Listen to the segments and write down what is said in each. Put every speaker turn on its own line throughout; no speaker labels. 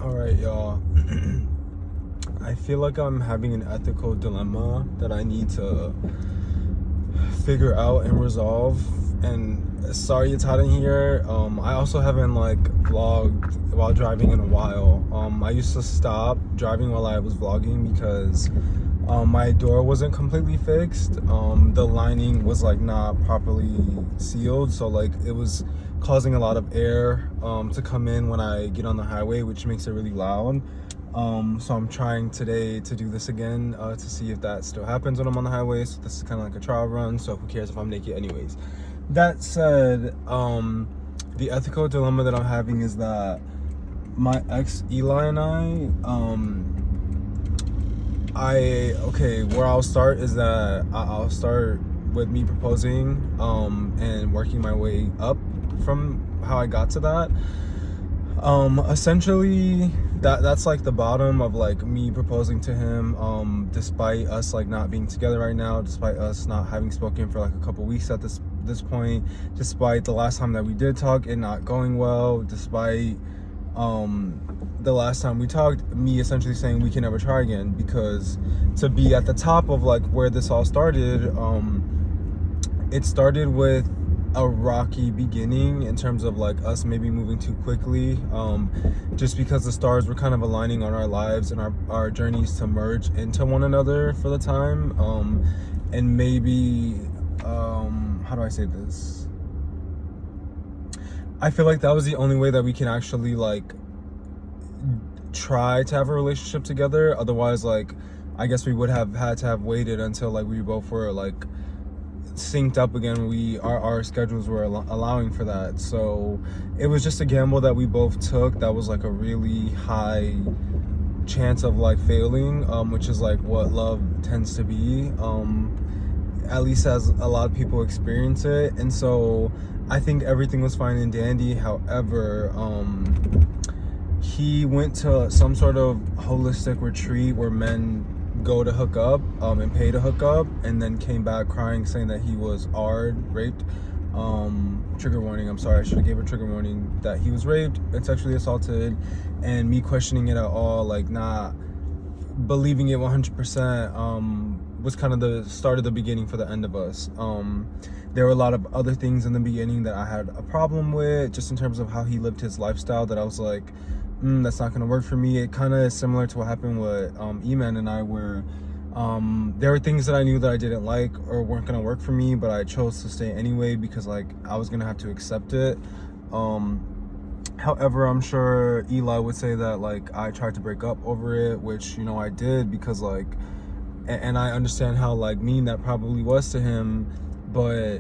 All right, y'all. I feel like I'm having an ethical dilemma that I need to figure out and resolve. And sorry it's hot in here. I also haven't vlogged while driving in a while. I used to stop driving while I was vlogging because my door wasn't completely fixed. The lining was not properly sealed, so it was causing a lot of air to come in when I get on the highway, which makes it really loud. So I'm trying today to do this again to see if that still happens when I'm on the highway. So this is kind of like a trial run, so who cares if I'm naked anyways. That said, the ethical dilemma that I'm having is that my ex Eli and where I'll start is that I'll start with me proposing and working my way up from how I got to that. Essentially that's the bottom of me proposing to him, despite us not being together right now, despite us not having spoken for a couple weeks at this point, despite the last time that we did talk it not going well, despite the last time we talked me essentially saying we can never try again, because to be at the top of where this all started, it started with a rocky beginning in terms of us maybe moving too quickly, just because the stars were kind of aligning on our lives and our journeys to merge into one another for the time, and maybe how do I say this, I feel that was the only way that we can actually try to have a relationship together. Otherwise, I guess we would have had to have waited until we both were synced up again. Our schedules were allowing for that, so it was just a gamble that we both took that was a really high chance of failing, which is what love tends to be, at least as a lot of people experience it. And so I think everything was fine and dandy. However, he went to some sort of holistic retreat where men go to hook up and pay to hook up, and then came back crying saying that he was raped. Trigger warning, I'm sorry, I should have gave a trigger warning, that he was raped and sexually assaulted, and me questioning it at all, not believing it 100%, was kind of the start of the beginning for the end of us. There were a lot of other things in the beginning that I had a problem with, just in terms of how he lived his lifestyle, that I was that's not gonna work for me. It kind of is similar to what happened with E-Man and I, where there were things that I knew that I didn't like or weren't gonna work for me, but I chose to stay anyway because I was gonna have to accept it. However, I'm sure Eli would say that I tried to break up over it, which I did, because and I understand how mean that probably was to him, but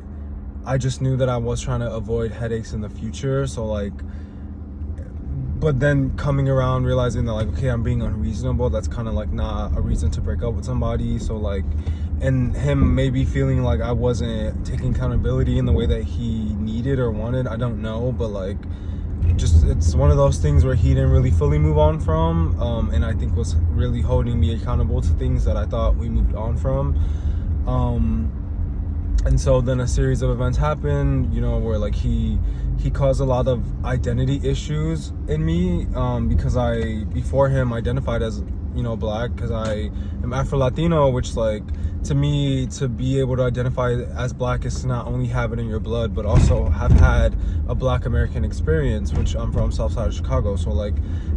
I just knew that I was trying to avoid headaches in the future. So but then coming around realizing that okay, I'm being unreasonable, that's kind of not a reason to break up with somebody. So and him maybe feeling I wasn't taking accountability in the way that he needed or wanted, I don't know, but just it's one of those things where he didn't really fully move on from, and I think was really holding me accountable to things that I thought we moved on from. And so then a series of events happened, where he caused a lot of identity issues in me, because I before him identified as black, because I am Afro-Latino, which to me, to be able to identify as black is to not only have it in your blood, but also have had a black American experience, which I'm from South Side of Chicago. So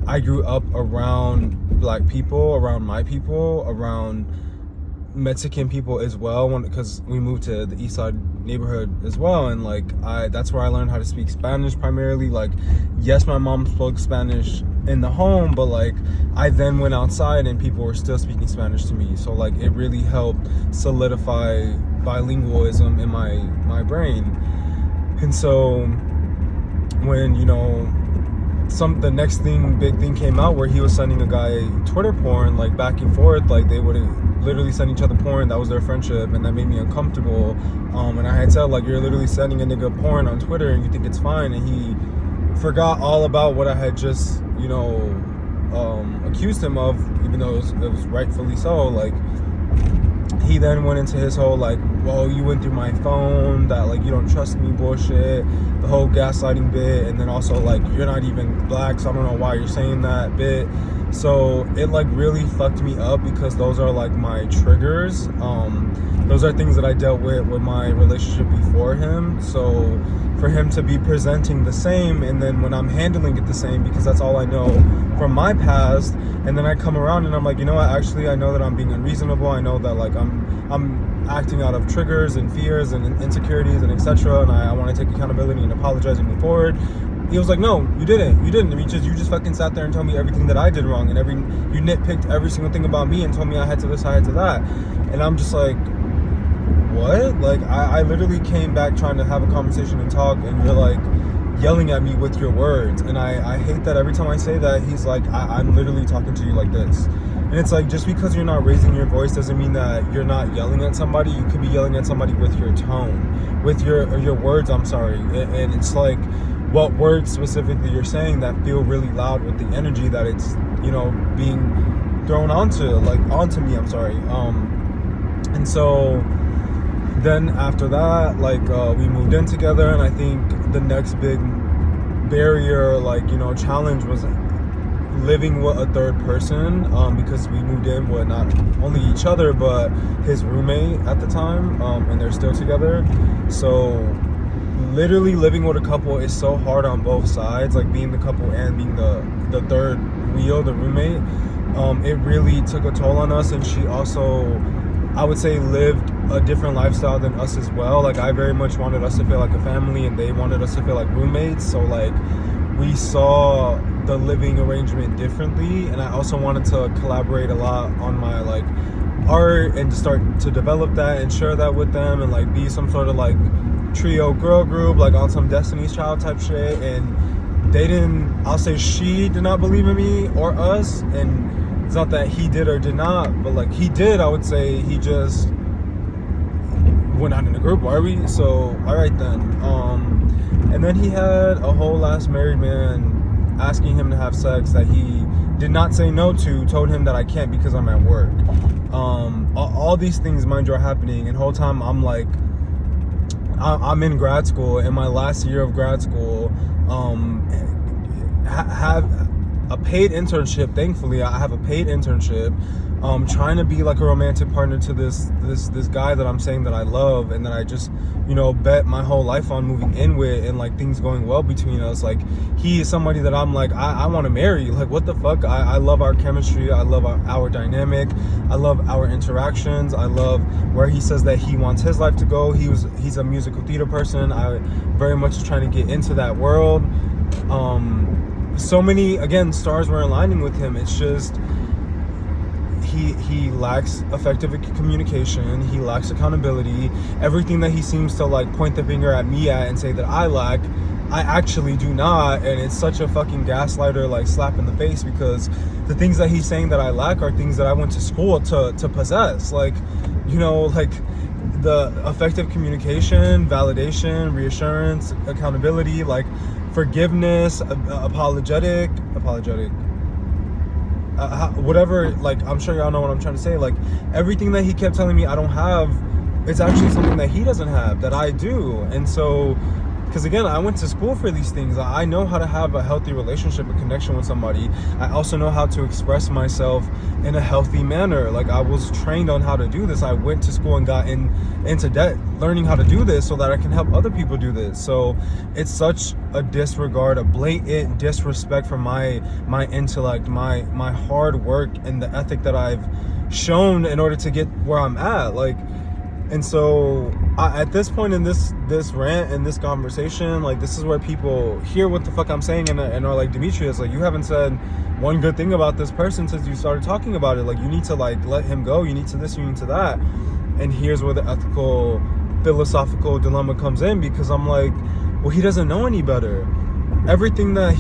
I grew up around black people, around my people, around Mexican people as well, because we moved to the East Side neighborhood as well, and that's where I learned how to speak Spanish primarily. Yes, my mom spoke Spanish in the home, but I then went outside and people were still speaking Spanish to me, so it really helped solidify bilingualism in my brain. And so when the next big thing came out, where he was sending a guy Twitter porn back and forth, they would literally send each other porn, that was their friendship, and that made me uncomfortable. And I had said you're literally sending a nigga porn on Twitter and you think it's fine, and he forgot all about what I had just accused him of, even though it was rightfully so. he then went into his whole like, well, you went through my phone, that like you don't trust me bullshit, the whole gaslighting bit, and then also like you're not even black, so I don't know why you're saying that bit. So it like really fucked me up, because those are like my triggers. Those are things that I dealt with my relationship before him. So for him to be presenting the same, and then when I'm handling it the same, because that's all I know from my past, and then I come around and I'm like, you know what, actually I know that I'm being unreasonable, I know that like I'm acting out of triggers and fears and insecurities and etc., and I want to take accountability and apologize and move forward. He was like, no, you didn't. You just fucking sat there and told me everything that I did wrong, and you nitpicked every single thing about me and told me I had to this, I had to that. And I'm just like, what? Like, I literally came back trying to have a conversation and talk, and you're like yelling at me with your words. And I hate that every time I say that, he's like, I'm literally talking to you like this. And it's like, just because you're not raising your voice doesn't mean that you're not yelling at somebody. You could be yelling at somebody with your tone, with your words, I'm sorry. And it's like, what words specifically you're saying that feel really loud with the energy that it's, you know, being thrown onto me, I'm sorry. And so then after that, like, we moved in together, and I think the next big barrier, like, you know, challenge was living with a third person, because we moved in with not only each other but his roommate at the time, and they're still together. So literally living with a couple is so hard on both sides, like being the couple and being the third wheel, the roommate. It really took a toll on us, and she also, I would say, lived a different lifestyle than us as well. Like, I very much wanted us to feel like a family, and they wanted us to feel like roommates. So like, we saw the living arrangement differently, and I also wanted to collaborate a lot on my like art, and to start to develop that and share that with them, and like be some sort of like trio girl group, like on some Destiny's Child type shit. And they didn't, I'll say she did not believe in me or us. And it's not that he did or did not, but like he did, I would say. He just, we're not in a group, are we? So all right then. And then he had a whole ass married man asking him to have sex that he did not say no to, told him that I can't because I'm at work. All these things, mind you, are happening, and the whole time I'm like, I'm in grad school, in my last year of grad school, have a paid internship. Thankfully, I have a paid internship, trying to be like a romantic partner to this guy that I'm saying that I love, and that I just, you know, bet my whole life on moving in with, and like things going well between us. Like, he is somebody that I'm like, I want to marry. Like, what the fuck? I love our chemistry. I love our dynamic. I love our interactions. I love where he says that he wants his life to go. He's a musical theater person. I very much trying to get into that world. So many, again, stars were aligning with him. It's just, he lacks effective communication. He lacks accountability. Everything that he seems to like point the finger at me at and say that I lack, I actually do not. And it's such a fucking gaslighter, like slap in the face, because the things that he's saying that I lack are things that I went to school to possess. Like, you know, like the effective communication, validation, reassurance, accountability, like forgiveness, apologetic, whatever, like, I'm sure y'all know what I'm trying to say. Like, everything that he kept telling me I don't have, it's actually something that he doesn't have that I do. And so, because again, I went to school for these things. I know how to have a healthy relationship, a connection with somebody. I also know how to express myself in a healthy manner. Like, I was trained on how to do this. I went to school and got into debt learning how to do this so that I can help other people do this. So it's such a disregard, a blatant disrespect for my intellect, my hard work, and the ethic that I've shown in order to get where I'm at. Like, and so at this point in this rant and this conversation, like, this is where people hear what the fuck I'm saying and are like, Demetrius, like, you haven't said one good thing about this person since you started talking about it. Like, you need to like let him go. You need to this, you need to that. And here's where the ethical, philosophical dilemma comes in, because I'm like, well, he doesn't know any better. Everything that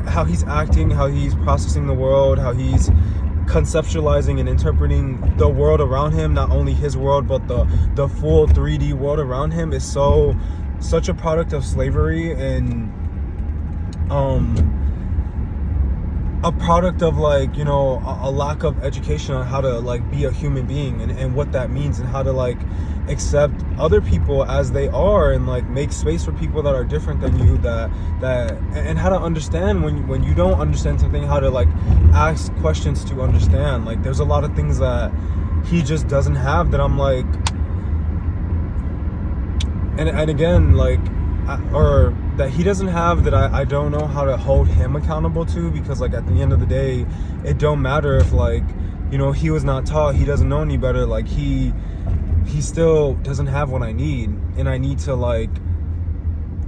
how he's acting, how he's processing the world, how he's conceptualizing and interpreting the world around him, not only his world but the full 3D world around him, is such a product of slavery. And a product of like, you know, a lack of education on how to like be a human being, and what that means, and how to like accept other people as they are, and like make space for people that are different than you, and how to understand when you don't understand something, how to like ask questions to understand. Like there's a lot of things that he just doesn't have that I'm like, and again, like, or that he doesn't have, that I don't know how to hold him accountable to, because like at the end of the day, it don't matter if like, you know, he was not taught, he doesn't know any better, like he still doesn't have what I need, and I need to like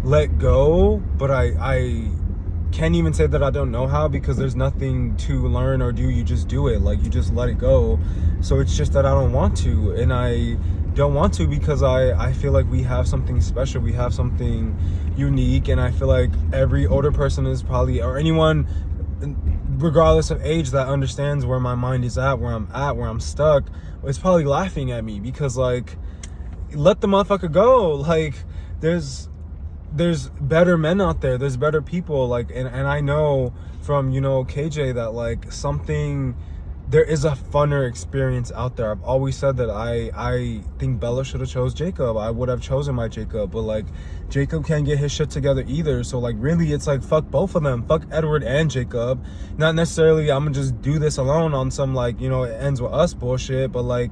let go. But I can't even say that I don't know how, because there's nothing to learn or do. You just do it, like you just let it go. So it's just that I don't want to, and I don't want to because I feel like we have something special, we have something unique, and I feel like every older person is probably, or anyone regardless of age, that understands where my mind is at, where I'm stuck, is probably laughing at me, because like, let the motherfucker go. Like there's better men out there, there's better people, like, and I know from, you know, KJ, that like there is a funner experience out there. I've always said that I think Bella should have chose Jacob. I would have chosen my Jacob, but like Jacob can't get his shit together either. So like really it's like fuck both of them. Fuck Edward and Jacob. Not necessarily I'm gonna just do this alone on some like, you know, it ends with us bullshit, but like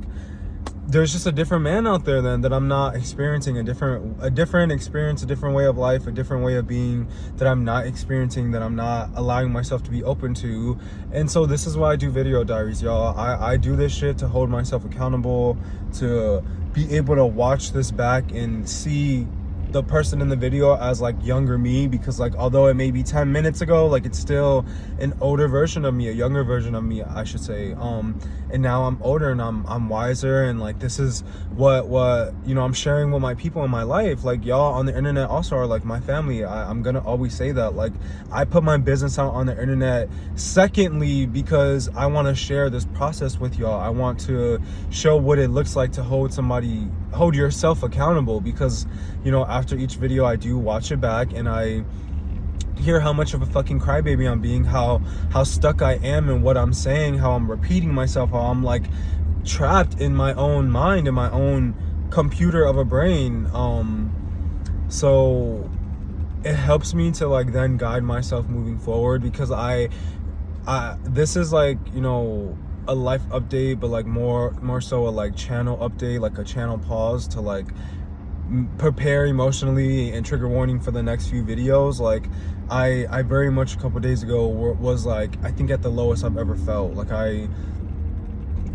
there's just a different man out there then that I'm not experiencing, a different experience, a different way of life, a different way of being that I'm not experiencing, that I'm not allowing myself to be open to. And so this is why I do video diaries, y'all. I do this shit to hold myself accountable, to be able to watch this back and see the person in the video as like younger me, because like although it may be 10 minutes ago, like it's still an older version of me, a younger version of me, I should say. And now I'm older and I'm wiser, and like this is what you know, I'm sharing with my people in my life. Like y'all on the internet also are like my family. I'm gonna always say that. Like I put my business out on the internet secondly because I want to share this process with y'all. I want to show what it looks like to hold yourself accountable, because you know, after each video I do watch it back and I hear how much of a fucking crybaby I'm being, how stuck I am in what I'm saying, how I'm repeating myself, how I'm like trapped in my own mind, in my own computer of a brain. So it helps me to like then guide myself moving forward, because I this is like, you know, a life update, but like more so a like channel update, like a channel pause to like prepare emotionally and trigger warning for the next few videos. Like I very much a couple days ago was like, I think at the lowest I've ever felt. Like I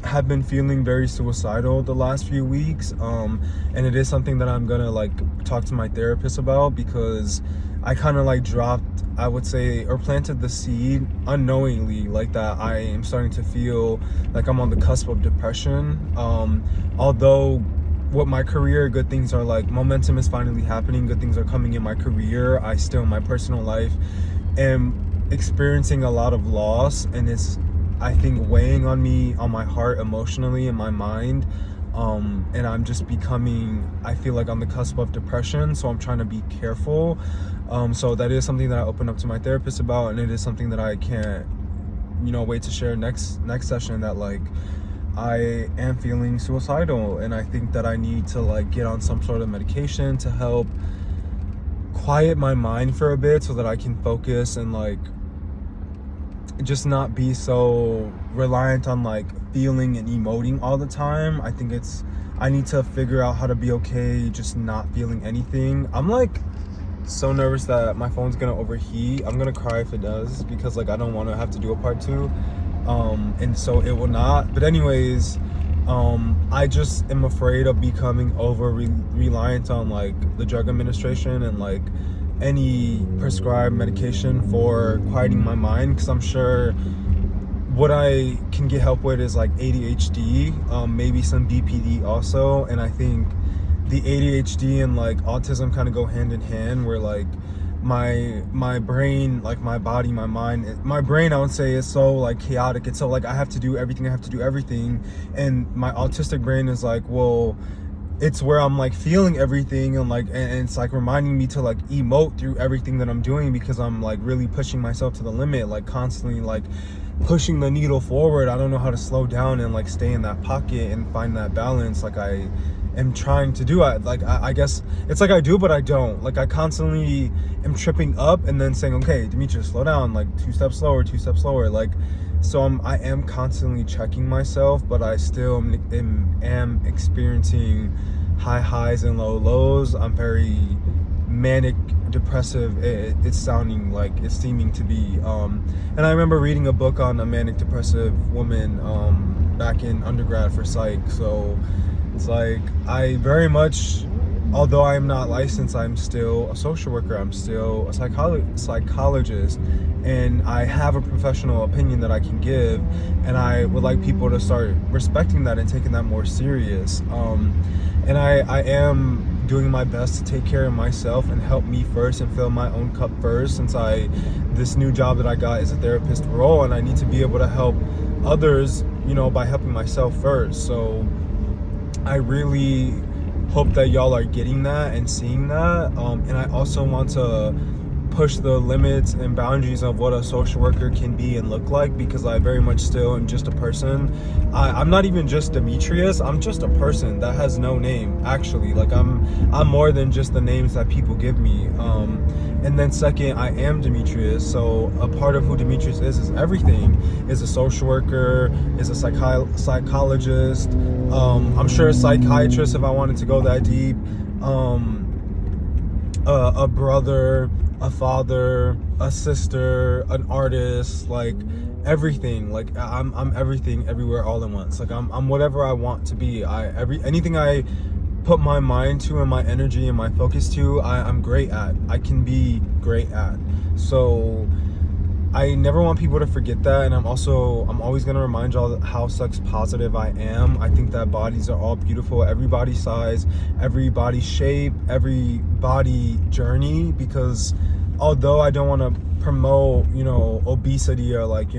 have been feeling very suicidal the last few weeks, and it is something that I'm gonna like talk to my therapist about, because I kind of like dropped, I would say, or planted the seed unknowingly, like that I am starting to feel like I'm on the cusp of depression. Although with my career, good things are like, momentum is finally happening, good things are coming in my career, I still in my personal life am experiencing a lot of loss, and it's, I think, weighing on me, on my heart emotionally, in my mind. And I'm just becoming, I feel like, on the cusp of depression, so I'm trying to be careful. So that is something that I opened up to my therapist about, and it is something that I can't, you know, wait to share next session, that like I am feeling suicidal, and I think that I need to like get on some sort of medication to help quiet my mind for a bit, so that I can focus and like just not be so reliant on like feeling and emoting all the time. I think I need to figure out how to be okay just not feeling anything. I'm like so nervous that my phone's gonna overheat. I'm gonna cry if it does, because like I don't want to have to do a part 2, and so it will not. But anyways, I just am afraid of becoming over reliant on like the drug administration and like any prescribed medication for quieting my mind, because I'm sure what I can get help with is like ADHD, maybe some BPD also. And I think the ADHD and like autism kind of go hand in hand, where like my brain, like my body, my mind, my brain, I would say, is so like chaotic. It's so like I have to do everything, and my autistic brain is like, well, it's where I'm like feeling everything, and like, and it's like reminding me to like emote through everything that I'm doing, because I'm like really pushing myself to the limit, like constantly like pushing the needle forward. I don't know how to slow down and like stay in that pocket and find that balance like I am trying to do. I guess it's like I do, but I don't. Like I constantly am tripping up and then saying, okay, Demetrius, slow down, like 2 steps slower, 2 steps slower. Like, so I am constantly checking myself, but I still am experiencing high highs and low lows. I'm very manic depressive. It's seeming to be. And I remember reading a book on a manic depressive woman back in undergrad for psych. So it's like I very much, although I'm not licensed, I'm still a social worker, I'm still a psychologist, and I have a professional opinion that I can give, and I would like people to start respecting that and taking that more serious. And I am doing my best to take care of myself and help me first and fill my own cup first, since this new job that I got is a therapist role, and I need to be able to help others, by helping myself first. So I really hope that y'all are getting that and seeing that. And I also want to push the limits and boundaries of what a social worker can be and look like, because I very much still am just a person. I'm not even just Demetrius, I'm just a person that has no name, actually. Like I'm more than just the names that people give me. And then second, I am Demetrius, so a part of who Demetrius is everything. Is a social worker, is a psychologist, I'm sure a psychiatrist if I wanted to go that deep, a brother, a father, a sister, an artist, like everything. Like I'm everything everywhere all at once. Like I'm whatever I want to be. Anything I put my mind to and my energy and my focus to, I'm great at. I can be great at. So I never want people to forget that. And I'm always going to remind y'all how sex positive I am. I think that bodies are all beautiful, every body size, every body shape, every body journey, because although I don't want to promote, obesity or like,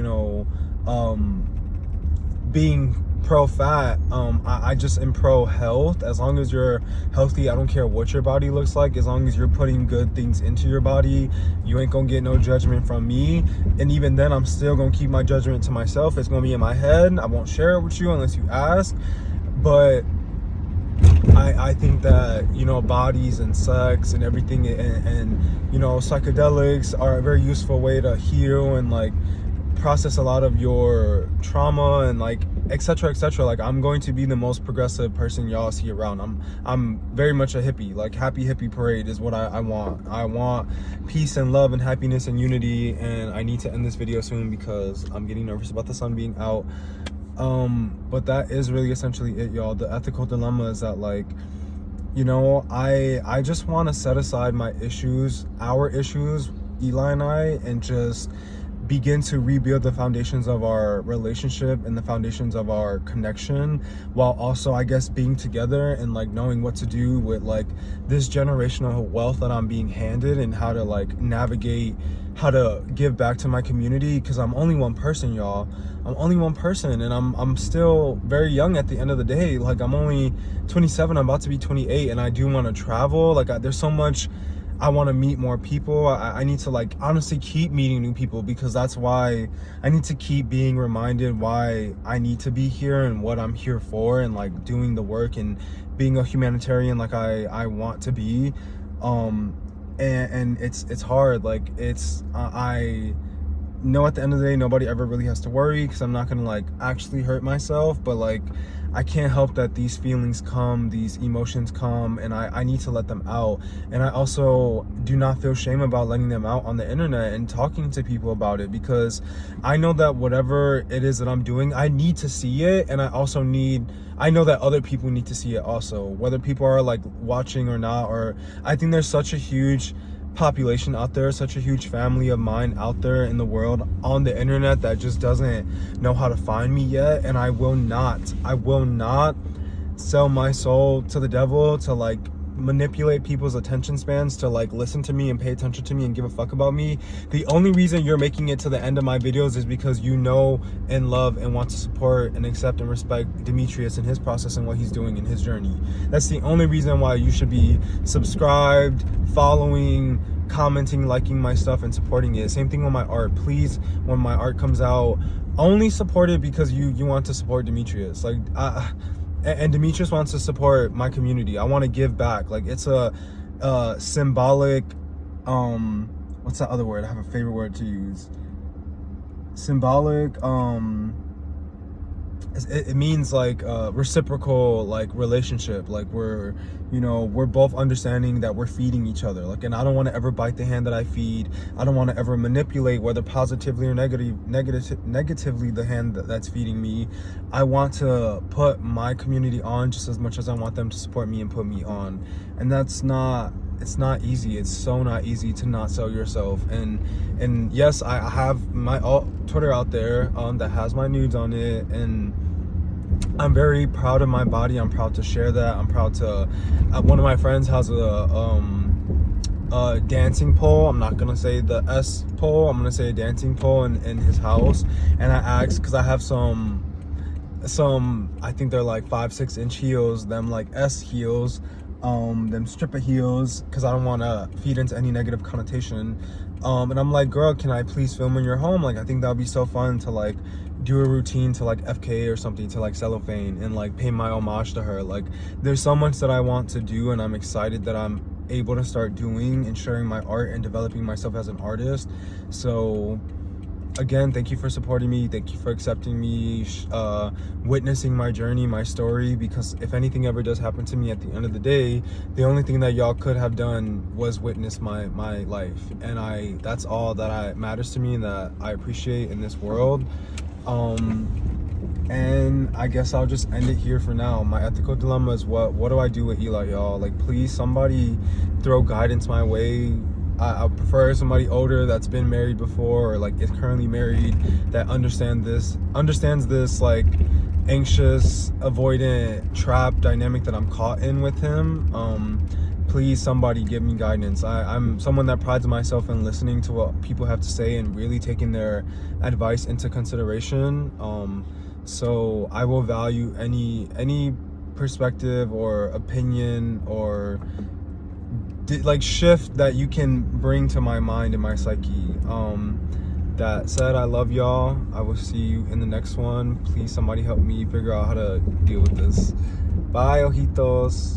being pro-fat, I just am pro-health. As long as you're healthy, I don't care what your body looks like. As long as you're putting good things into your body, you ain't gonna get no judgment from me. And even then, I'm still gonna keep my judgment to myself. It's gonna be in my head. I won't share it with you unless you ask. But I think that, bodies and sex and everything and psychedelics are a very useful way to heal and like process a lot of your trauma and like etc. Like I'm going to be the most progressive person y'all see around. I'm very much a hippie. Like happy hippie parade is what I want. I want peace and love and happiness and unity. And I need to end this video soon because I'm getting nervous about the sun being out. But that is really essentially it, y'all. The ethical dilemma is that like, I just want to set aside my issues, our issues, Eli and I, and just begin to rebuild the foundations of our relationship and the foundations of our connection, while also, I guess, being together and like knowing what to do with like this generational wealth that I'm being handed, and how to like navigate, how to give back to my community, because I'm only one person, y'all. I'm only one person, and I'm still very young at the end of the day. Like I'm only 27, I'm about to be 28, and I do want to travel. Like there's so much. I want to meet more people. I need to like honestly keep meeting new people, because that's why I need to keep being reminded why I need to be here and what I'm here for, and like doing the work and being a humanitarian like I want to be. And it's hard. Like I know at the end of the day nobody ever really has to worry, because I'm not gonna like actually hurt myself, but like I can't help that these feelings come, these emotions come, and I need to let them out. And I also do not feel shame about letting them out on the internet and talking to people about it, because I know that whatever it is that I'm doing, I need to see it, and I know that other people need to see it also, whether people are like watching or not. Or I think there's such a huge population out there, such a huge family of mine out there in the world on the internet that just doesn't know how to find me yet. And I will not sell my soul to the devil to like manipulate people's attention spans to like listen to me and pay attention to me and give a fuck about me. The only reason you're making it to the end of my videos is because you know and love and want to support and accept and respect Demetrius and his process and what he's doing in his journey. That's the only reason why you should be subscribed, following, commenting, liking my stuff, and supporting it. Same thing with my art. Please, when my art comes out, only support it because you want to support Demetrius. Like, and Demetrius wants to support my community. I want to give back. Like, it's a symbolic, what's that other word? I have a favorite word to use. Symbolic, it means like reciprocal, like relationship. Like we're both understanding that we're feeding each other. Like, and I don't want to ever bite the hand that I feed. I don't want to ever manipulate, whether positively or negatively, the hand that's feeding me. I want to put my community on just as much as I want them to support me and put me on. And it's not easy. It's so not easy to not sell yourself. And yes, I have my Twitter out there that has my nudes on it, and I'm very proud of my body. I'm proud to share that. I'm proud to one of my friends has a dancing pole. I'm not gonna say the S pole, I'm gonna say a dancing pole in his house. And I asked, because I have some, I think they're like 5-6 inch heels, them like S heels, them stripper heels, because I don't want to feed into any negative connotation. And I'm like, girl, can I please film in your home? Like, I think that would be so fun to like do a routine to like FK or something, to like Cellophane, and like pay my homage to her. Like, there's so much that I want to do, and I'm excited that I'm able to start doing and sharing my art and developing myself as an artist. So again, thank you for supporting me. Thank you for accepting me, witnessing my journey, my story. Because if anything ever does happen to me at the end of the day, the only thing that y'all could have done was witness my life. And that's all that matters to me and that I appreciate in this world. And I guess I'll just end it here for now. My ethical dilemma is what do I do with Eli, y'all? Like, please, somebody throw guidance my way. I prefer somebody older that's been married before, or like is currently married, that understands this like anxious, avoidant, trap dynamic that I'm caught in with him. Please, somebody give me guidance. I'm someone that prides myself in listening to what people have to say and really taking their advice into consideration. So I will value any perspective or opinion or like shift that you can bring to my mind and my psyche. That said, I love y'all. I will see you in the next one. Please, somebody help me figure out how to deal with this. Bye, ojitos.